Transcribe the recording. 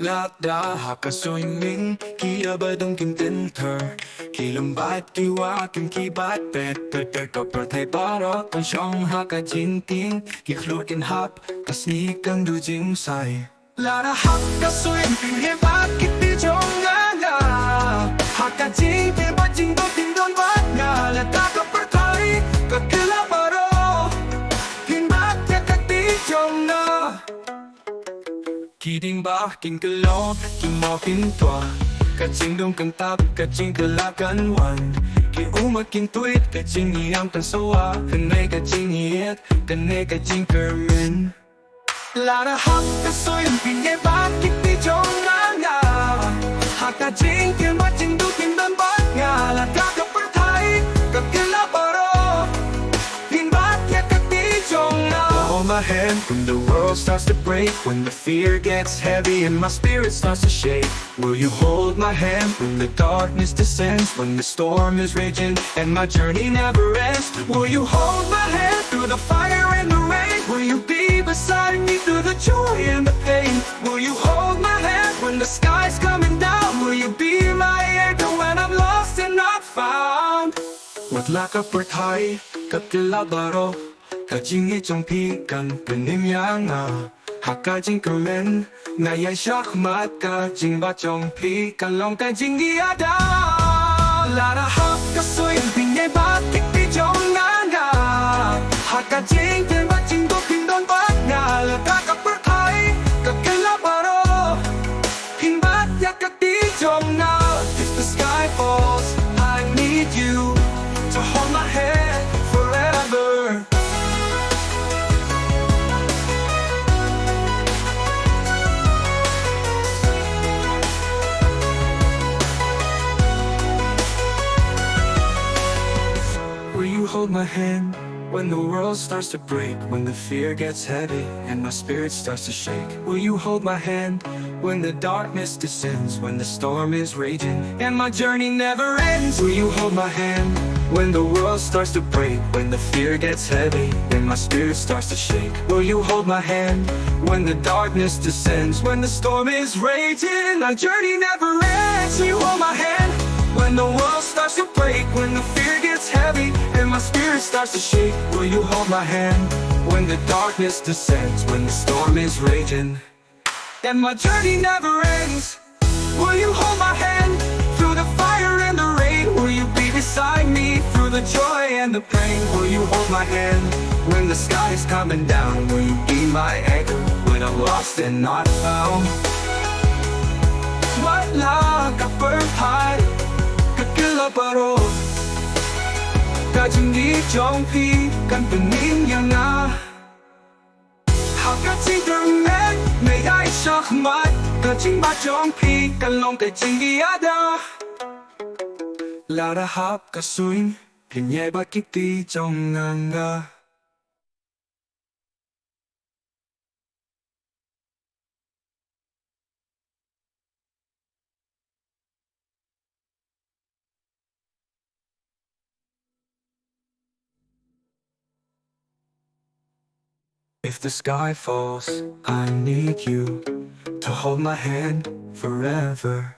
lạc đà hạ cả rồi mình kia ba đông kim tên thờ khi lầm bát kỳ qua kim khi bát bẹt bẹt bẹt cọp bẹt thay ba đó còn trong hạ cả chín tiếng khi khluột kinh hấp cả sni căng đu dính say là đã hạ cả rồi mình nghe bát kít đi trong ngã ngà hạ cả chín tiếng bát chính đôi tiếng đón bát ngà là ta cọp bẹt thay cả kia là ba đó kinh bát theo các tí trong ngà khi đinh ba kinh cơ lo kinh mò kinh tòa cả chính đông cần tap cả chính cơ la cần hoàn khi mà kinh tuyết cả chính nhị am cần sâu à cần này cả chính nhiệt cần này cả chính cơ mình là đã học cả soi vì nghe ba kinh đi trong ngã ngà hạ cả chính kia ba chính đu kinh đơn bát ngà là các cặp bát thái cả kia là ba đó kinh bát nhẹ các tí trong ngà. Hold my hand when the world starts to break, when the fear gets heavy and my spirit starts to shake. Will you hold my hand when the darkness descends, when the storm is raging and my journey never ends? Will you hold my hand through the fire and the rain? Will you be beside me through the joy and the pain? Will you hold my hand when the sky's coming down? Will you be my anchor when I'm lost and not found? What lack of birth high, kapilabaro. Cả chính nghĩ trong khi cần cần im nhang à hạ cả chính cầu lên ngày ai sắc mắt cả chính ba trong khi cần lòng cả chính nghĩ đã là đã học cả suy tình nghe bát thích đi trong ngã ngà hạ cả chính thêm ba chính tôi kinh đón bát ngà là ta cả bát thái cả cái lá bà đó kinh bát ya cả tí trong ngà. If the sky falls I need you to hold my hand forever. Hold my hand when the world starts to break, when the fear gets heavy and my spirit starts to shake? Will you hold my hand when the darkness descends, when the storm is raging and my journey never ends? Will you hold my hand when the world starts to break, when the fear gets heavy and my spirit starts to shake? Will you hold my hand when the darkness descends, when the storm is raging, our journey never ends? Will you hold my hand when the world starts to break, when the fear gets heavy and my spirit starts to shake? Will you hold my hand when the darkness descends, when the storm is raging and my journey never ends? Will you hold my hand through the fire and the rain? Will you be beside me through the joy and the pain? Will you hold my hand when the sky is coming down? Will you be my anchor when I'm lost and not found? Wala ka perfect kakilabaro cả chính đi trong khi cần pening yang na hạ cả chính đường mẹ ngày ai sắc mắt cả chính ba trong khi cần lòng cái chính đi ada là đã hấp cả suy hình nhẹ ba kích đi trong ngang ngà. If the sky falls, I need you to hold my hand forever.